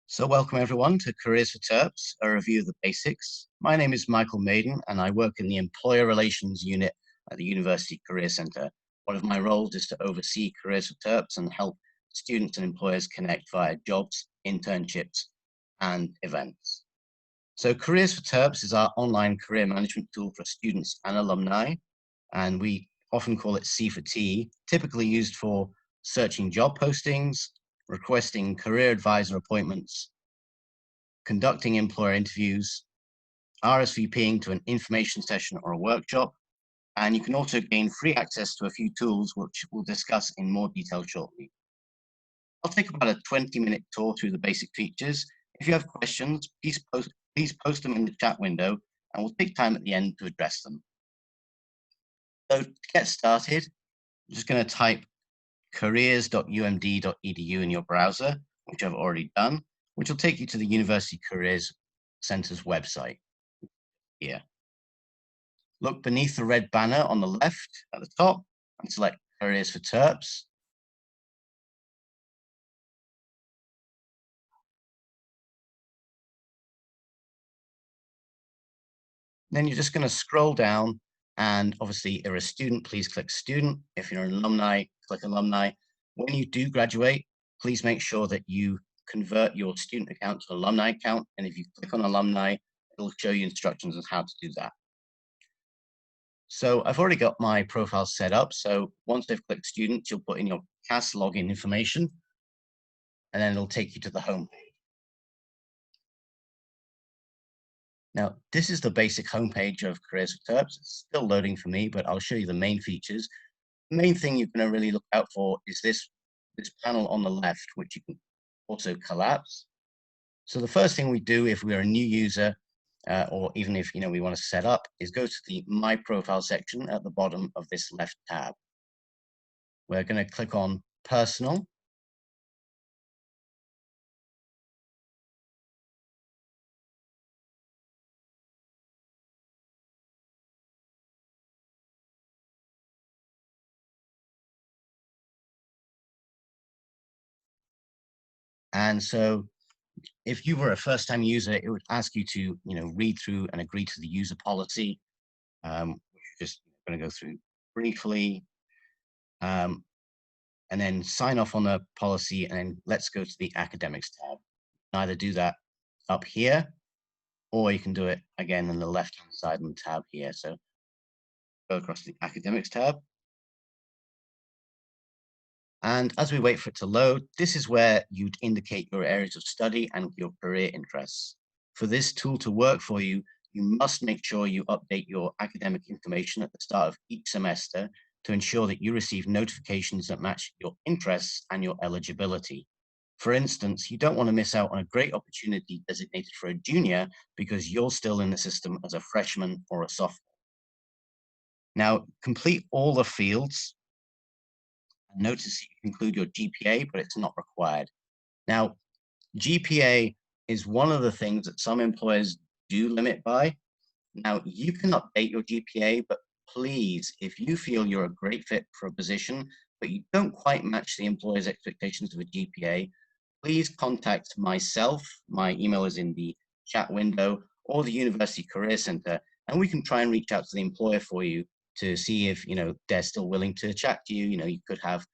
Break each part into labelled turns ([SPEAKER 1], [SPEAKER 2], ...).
[SPEAKER 1] So welcome everyone to Careers4Terps, a review of the basics. My name is Michael Maiden and I work in the Employer Relations Unit at the University Career Centre. One of my roles is to oversee Careers4Terps and help students and employers connect via jobs, internships, and events. So Careers4Terps is our online career management tool for students and alumni, and we often call it C4T, typically used for searching job postings, requesting career advisor appointments, conducting employer interviews, RSVPing to an information session or a workshop, and you can also gain free access to a few tools which we'll discuss in more detail shortly. I'll take about a 20-minute tour through the basic features. If you have questions, please post them in the chat window, and we'll take time at the end to address them. So to get started, I'm just going to type careers.umd.edu in your browser, which I've already done, which will take you to the University Careers Centre's website here. Look beneath the red banner on the left at the top and select Careers4Terps. Then you're just going to scroll down, and obviously if you're a student, please click student. If you're an alumni, click alumni. When you do graduate, please make sure that you convert your student account to alumni account. And if you click on alumni, it'll show you instructions on how to do that. So I've already got my profile set up. So once they've clicked student, you'll put in your CAS login information, and then it'll take you to the home page. Now, this is the basic homepage of Careers4Terps. It's still loading for me, but I'll show you the main features. The main thing you're going to really look out for is this panel on the left, which you can also collapse. So the first thing we do if we're a new user, or even if we want to set up, is go to the My Profile section at the bottom of this left tab. We're going to click on Personal. And so if you were a first-time user, it would ask you to read through and agree to the user policy. We're just going to go through briefly, and then sign off on the policy, and then let's go to the academics tab. You can either do that up here, or you can do it again on the left-hand side on the tab here. So go across to the academics tab. And as we wait for it to load, this is where you'd indicate your areas of study and your career interests. For this tool to work for you, you must make sure you update your academic information at the start of each semester to ensure that you receive notifications that match your interests and your eligibility. For instance, you don't want to miss out on a great opportunity designated for a junior because you're still in the system as a freshman or a sophomore. Now, complete all the fields. Notice you include your GPA, but it's not required. Now, GPA is one of the things that some employers do limit by. Now, you can update your GPA, but please, if you feel you're a great fit for a position, but you don't quite match the employer's expectations of a GPA, please contact myself. My email is in the chat window, or the University Career Centre, and we can try and reach out to the employer for you to see if they're still willing to chat to you. You could have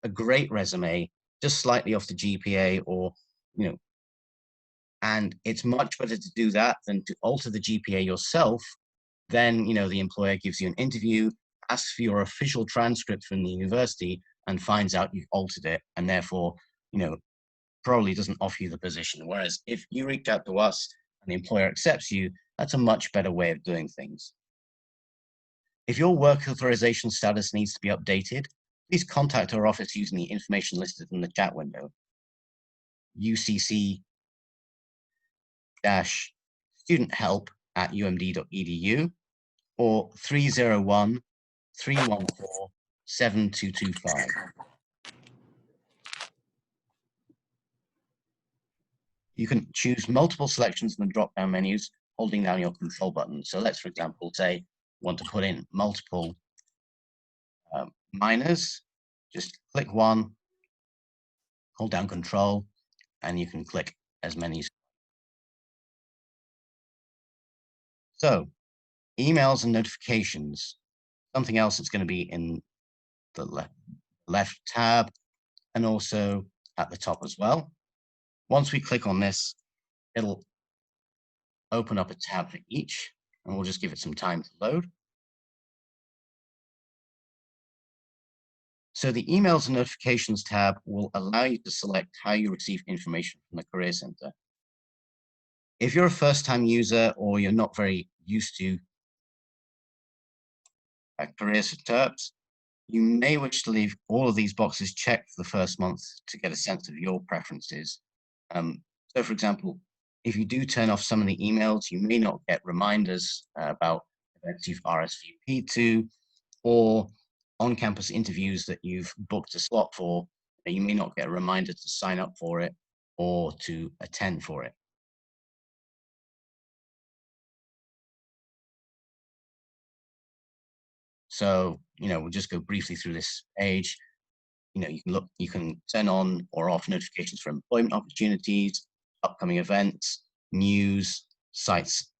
[SPEAKER 1] a great resume, just slightly off the GPA, or and it's much better to do that than to alter the GPA yourself. Then the employer gives you an interview, asks for your official transcript from the university, and finds out you've altered it, and therefore probably doesn't offer you the position. Whereas if you reach out to us and the employer accepts you, that's a much better way of doing things. If your work authorization status needs to be updated, please contact our office using the information listed in the chat window. ucc-studenthelp@umd.edu or 301-314-7225. You can choose multiple selections in the drop-down menus holding down your control button. So let's, for example, say want to put in multiple minors. Just click one, hold down control, and you can click as many. So emails and notifications, something else that's going to be in the left tab and also at the top as well. Once we click on this, it'll open up a tab for each, and we'll just give it some time to load. So the emails and notifications tab will allow you to select how you receive information from the Career Center. If you're a first-time user or you're not very used to Careers4Terps, you may wish to leave all of these boxes checked for the first month to get a sense of your preferences. So for example, if you do turn off some of the emails, you may not get reminders about events you've RSVP'd to, or on-campus interviews that you've booked a slot for, you may not get a reminder to sign up for it or to attend for it. So, we'll just go briefly through this page. You can turn on or off notifications for employment opportunities, upcoming events, news, sites,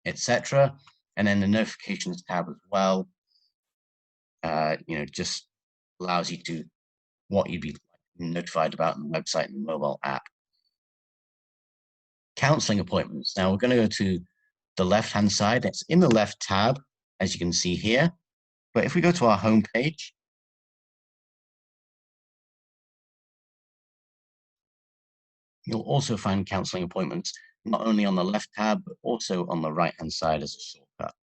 [SPEAKER 1] etc. And then the notifications tab as well, just allows you to what you'd be notified about on the website and the mobile app. Counseling appointments. Now we're going to go to the left-hand side. It's in the left tab, as you can see here. But if we go to our home page, you'll also find counseling appointments not only on the left tab, but also on the right-hand side as a shortcut.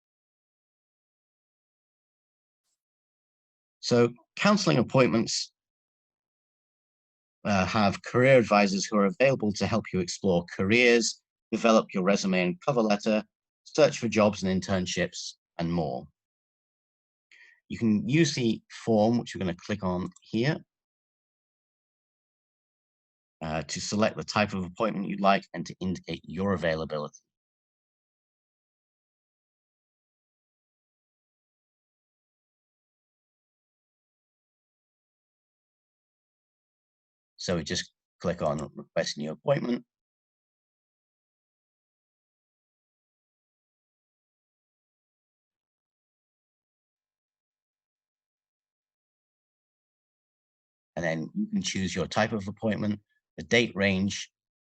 [SPEAKER 1] So counseling appointments have career advisors who are available to help you explore careers, develop your resume and cover letter, search for jobs and internships, and more. You can use the form, which we're going to click on here, to select the type of appointment you'd like and to indicate your availability. So we just click on request new appointment. And then you can choose your type of appointment, the date range,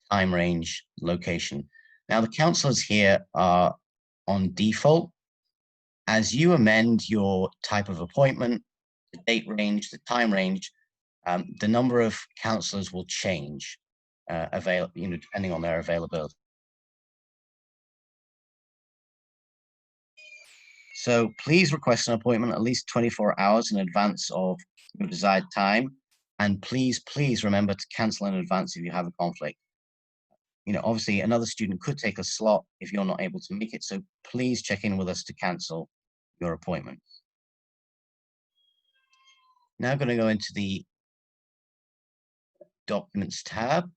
[SPEAKER 1] time range, location. Now the counselors here are on default. As you amend your type of appointment, the date range, the time range, the number of counselors will change, depending on their availability. So please request an appointment at least 24 hours in advance of your desired time. And please remember to cancel in advance if you have a conflict. Obviously another student could take a slot if you're not able to make it. So please check in with us to cancel your appointment. Now I'm going to go into the Documents tab,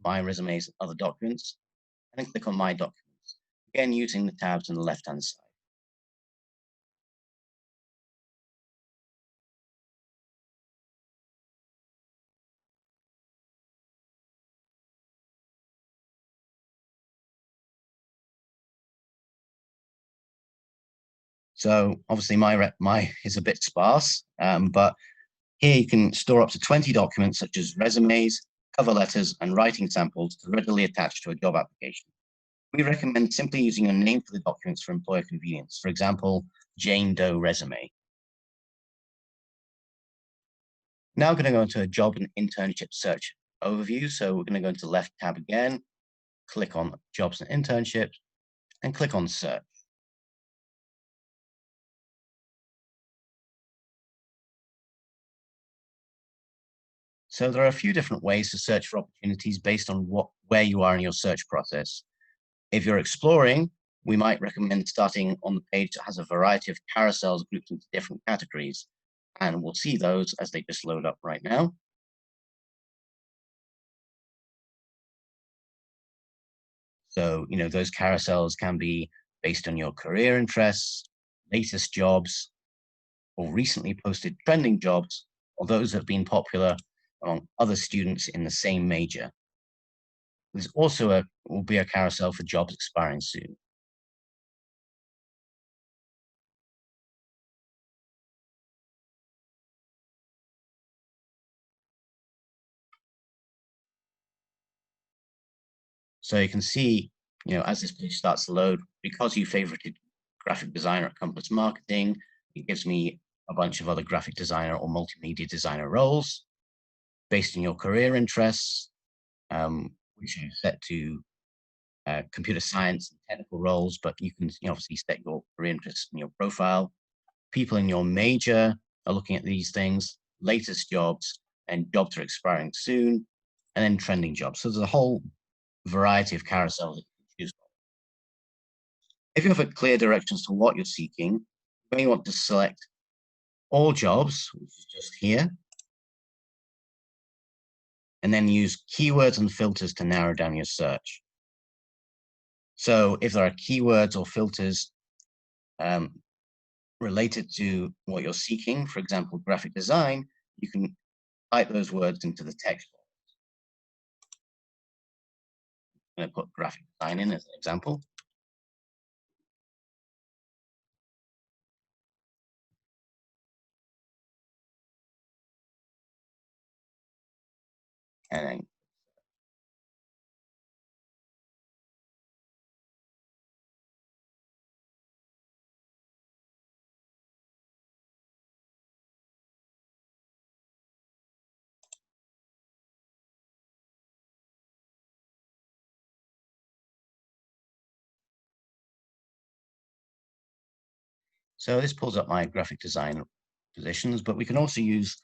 [SPEAKER 1] My Resumes and Other Documents, and then click on My Documents, again using the tabs on the left-hand side. So obviously my is a bit sparse, but here you can store up to 20 documents such as resumes, cover letters, and writing samples to readily attach to a job application. We recommend simply using a name for the documents for employer convenience. For example, Jane Doe resume. Now we're going to go into a job and internship search overview. So we're going to go into the left tab again, click on jobs and internships, and click on search. So there are a few different ways to search for opportunities based on where you are in your search process. If you're exploring, we might recommend starting on the page that has a variety of carousels grouped into different categories. And we'll see those as they just load up right now. So, those carousels can be based on your career interests, latest jobs, or recently posted trending jobs, or those that have been popular among other students in the same major. There's also will be a carousel for jobs expiring soon. So you can see, as this page starts to load, because you favorited graphic designer at Compass Marketing, it gives me a bunch of other graphic designer or multimedia designer roles based on your career interests, which are set to computer science and technical roles, but you can obviously set your career interests in your profile. People in your major are looking at these things, latest jobs, and jobs are expiring soon, and then trending jobs. So there's a whole variety of carousels that you can choose from. If you have a clear direction as to what you're seeking, you may want to select all jobs, which is just here, and then use keywords and filters to narrow down your search. So if there are keywords or filters related to what you're seeking, for example, graphic design, you can type those words into the text box. I'm going to put graphic design in as an example. And then so this pulls up my graphic design positions, but we can also use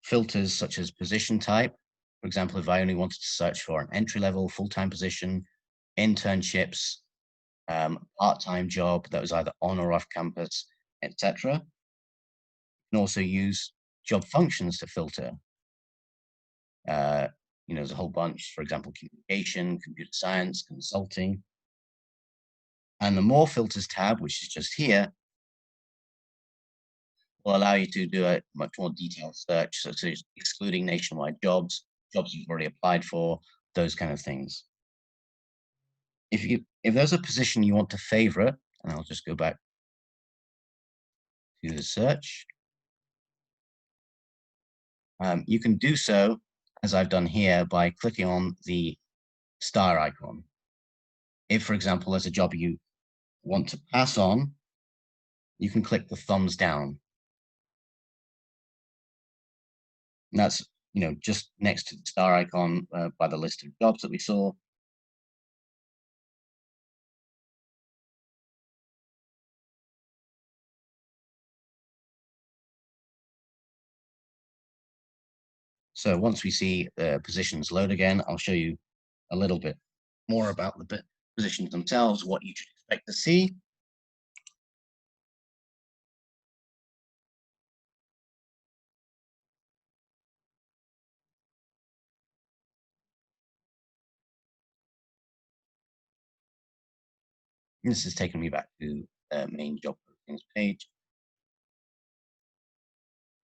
[SPEAKER 1] filters such as position type. For example, if I only wanted to search for an entry-level full-time position, internships, part-time job that was either on or off campus, etc. You can also use job functions to filter. There's a whole bunch, for example, communication, computer science, consulting. And the more filters tab, which is just here, will allow you to do a much more detailed search, such as excluding nationwide jobs, jobs you've already applied for, those kind of things. If there's a position you want to favorite, and I'll just go back to the search, you can do so, as I've done here, by clicking on the star icon. If, for example, there's a job you want to pass on, you can click the thumbs down. And that's just next to the star icon by the list of jobs that we saw. So once we see the positions load again, I'll show you a little bit more about the positions themselves, what you should expect to see. And this is taking me back to the main job postings page.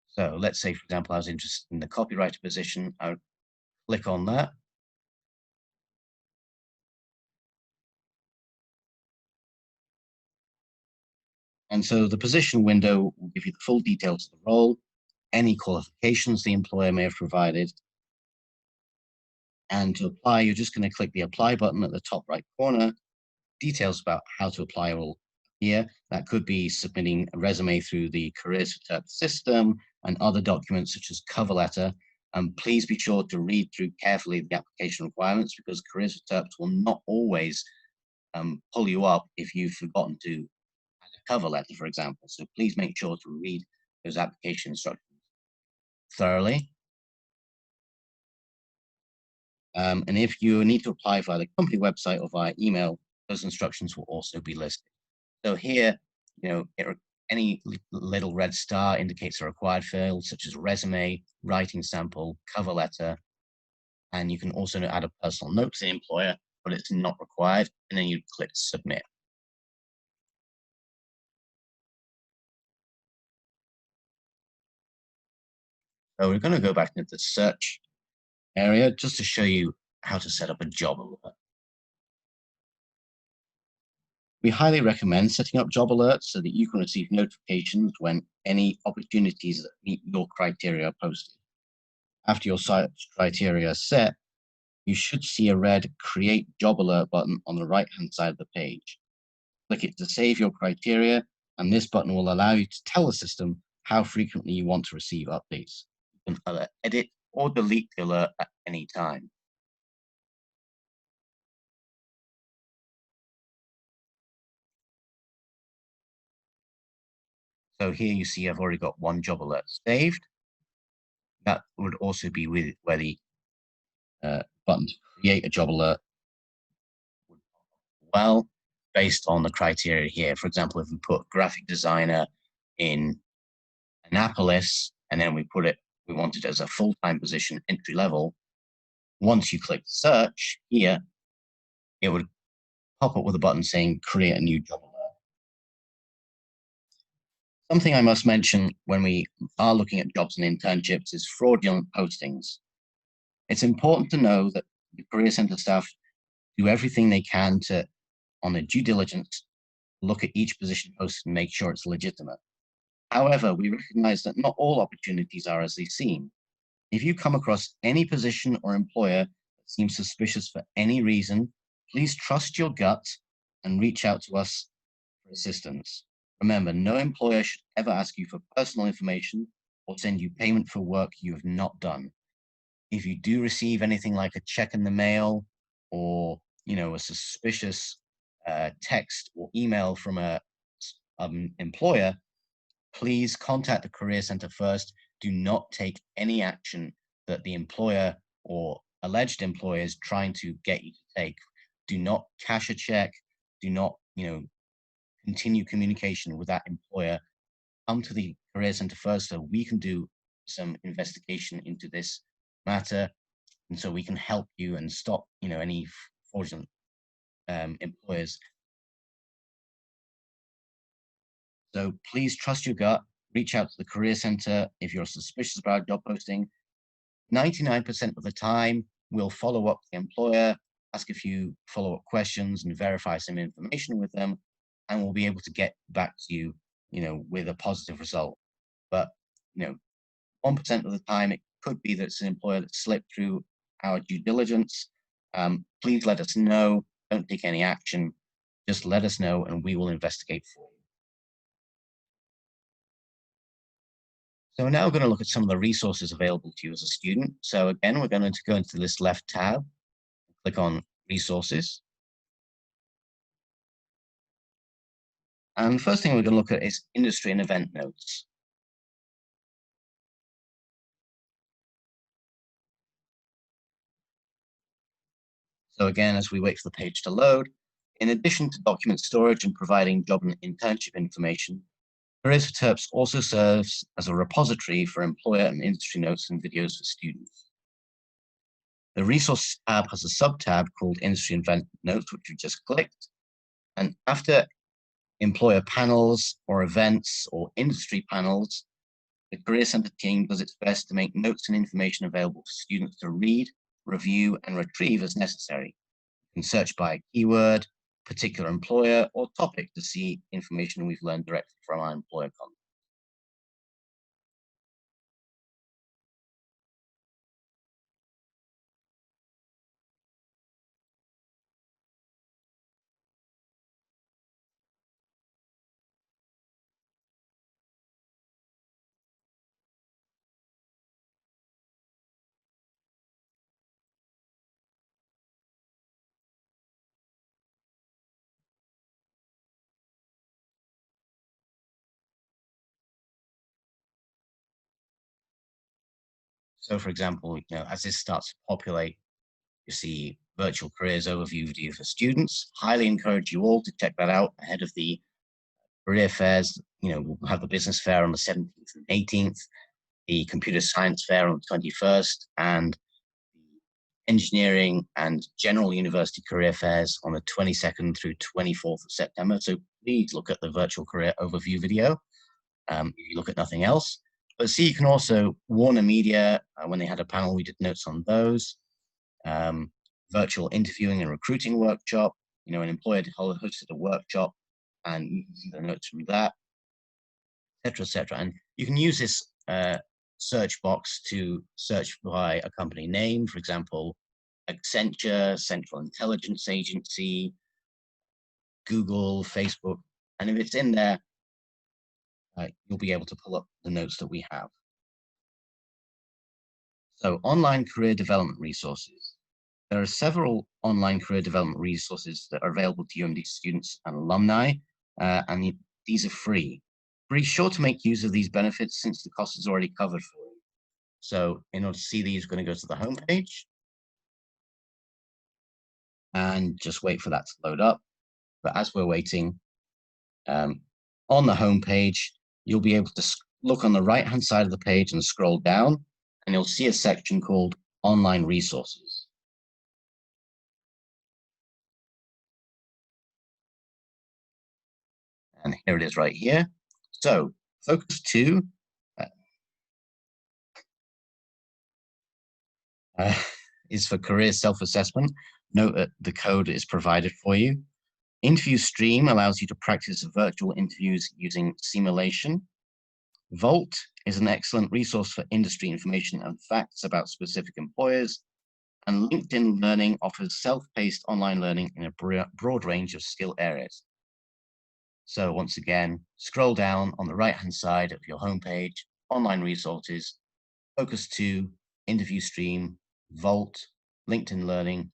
[SPEAKER 1] So let's say, for example, I was interested in the copywriter position. I would click on that. And so the position window will give you the full details of the role, any qualifications the employer may have provided. And to apply, you're just going to click the apply button at the top right corner. Details about how to apply will appear. That could be submitting a resume through the Careers4Terps system and other documents such as cover letter. Please be sure to read through carefully the application requirements, because Careers4Terps will not always pull you up if you've forgotten to add a cover letter, for example. So please make sure to read those application instructions thoroughly. And if you need to apply via the company website or via email, those instructions will also be listed. So here, any little red star indicates a required field, such as resume, writing sample, cover letter, and you can also add a personal note to the employer, but it's not required, and then you click submit. So we're going to go back into the search area just to show you how to set up a job alert. We highly recommend setting up job alerts so that you can receive notifications when any opportunities that meet your criteria are posted. After your site criteria are set, you should see a red Create Job Alert button on the right-hand side of the page. Click it to save your criteria, and this button will allow you to tell the system how frequently you want to receive updates. You can either edit or delete the alert at any time. So here you see I've already got one job alert saved. That would also be where the button to create a job alert would pop up well, based on the criteria here. For example, if we put graphic designer in Annapolis, and then we want it as a full-time position, entry level. Once you click search here, it would pop up with a button saying create a new job alert. Something I must mention when we are looking at jobs and internships is fraudulent postings. It's important to know that the Career Center staff do everything they can to, on their due diligence, look at each position posted and make sure it's legitimate. However, we recognize that not all opportunities are as they seem. If you come across any position or employer that seems suspicious for any reason, please trust your gut and reach out to us for assistance. Remember, no employer should ever ask you for personal information or send you payment for work you have not done. If you do receive anything like a check in the mail or a suspicious text or email from a employer, please contact the Career Center first. Do not take any action that the employer or alleged employer is trying to get you to take. Do not cash a check. Do not, continue communication with that employer. Come to the Career Center first so we can do some investigation into this matter, and so we can help you and stop, any fraudulent employers. So please trust your gut. Reach out to the Career Center if you're suspicious about a job posting. 99% of the time, we'll follow up with the employer, ask a few follow-up questions and verify some information with them, and we'll be able to get back to you, with a positive result. But, 1% of the time, it could be that it's an employer that slipped through our due diligence. Please let us know. Don't take any action. Just let us know and we will investigate for you. So we're now going to look at some of the resources available to you as a student. So again, we're going to go into this left tab, click on resources. And the first thing we're going to look at is industry and event notes. So again, as we wait for the page to load, in addition to document storage and providing job and internship information, Careers4Terps also serves as a repository for employer and industry notes and videos for students. The Resources tab has a sub-tab called Industry and Event Notes, which we just clicked. And after employer panels or events or industry panels, the Career Center team does its best to make notes and information available for students to read, review, and retrieve as necessary. You can search by keyword, particular employer, or topic to see information we've learned directly from our employer content. So for example, as this starts to populate, you see virtual careers overview video for students. Highly encourage you all to check that out ahead of the career fairs. We'll have the business fair on the 17th and 18th, the computer science fair on the 21st, and the engineering and general university career fairs on the 22nd through 24th of September. So please look at the virtual career overview video if you look at nothing else. But see, you can also Warner Media, when they had a panel, we did notes on those. virtual interviewing and recruiting workshop. You know, an employer hosted a workshop, and you can see the notes from that, etc., etc. And you can use this search box to search by a company name, for example, Accenture, Central Intelligence Agency, Google, Facebook, and if it's in there, you'll be able to pull up the notes that we have. So online career development resources. There are several online career development resources that are available to UMD students and alumni, and these are free. Be sure to make use of these benefits since the cost is already covered for you. So in order to see these, we're going to go to the home page and just wait for that to load up. But as we're waiting, on the home page, you'll be able to look on the right-hand side of the page and scroll down, and you'll see a section called Online Resources. And here it is right here. So Focus 2 is for career self-assessment. Note that the code is provided for you. Interview Stream allows you to practice virtual interviews using simulation. Vault is an excellent resource for industry information and facts about specific employers. And LinkedIn Learning offers self-paced online learning in a broad range of skill areas. So once again, scroll down on the right-hand side of your homepage, online resources, Focus 2, Interview Stream, Vault, LinkedIn Learning,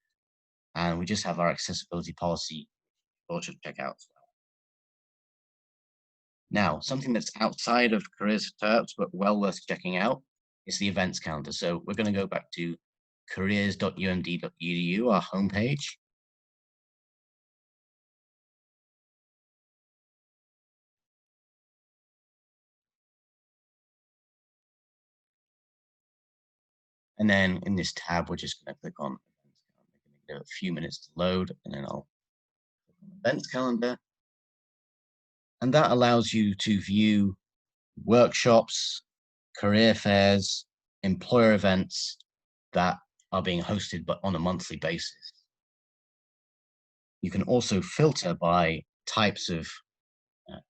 [SPEAKER 1] and we just have our accessibility policy or should check out as well. Now, something that's outside of Careers4Terps, but well worth checking out, is the events calendar. So we're going to go back to careers.umd.edu, our homepage. And then in this tab, we're just going to click on events calendar. Going to give it a few minutes to load, and then I'll click on events calendar. And that allows you to view workshops, career fairs, employer events that are being hosted, but on a monthly basis. You can also filter by types of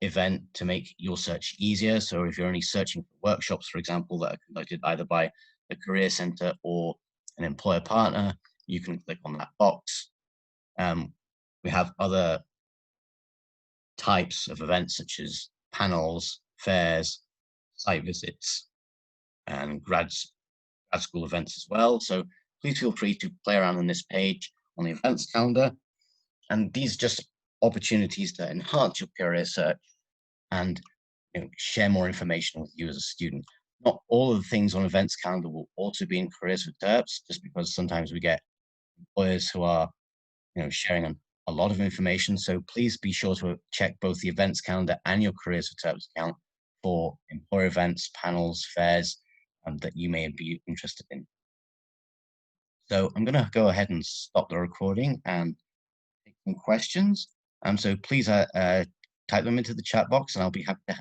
[SPEAKER 1] event to make your search easier. So if you're only searching for workshops, for example, that are conducted either by a career center or an employer partner, you can click on that box. We have other types of events such as panels, fairs, site visits, and grad school events as well. So please feel free to play around on this page on the events calendar. And these are just opportunities to enhance your career search and share more information with you as a student. Not all of the things on events calendar will also be in Careers4Terps, just because sometimes we get employers who are sharing a lot of information. So please be sure to check both the events calendar and your Careers4Terps account for employer events, panels, fairs that you may be interested in. So I'm going to go ahead and stop the recording and take some questions. So please type them into the chat box, and I'll be happy to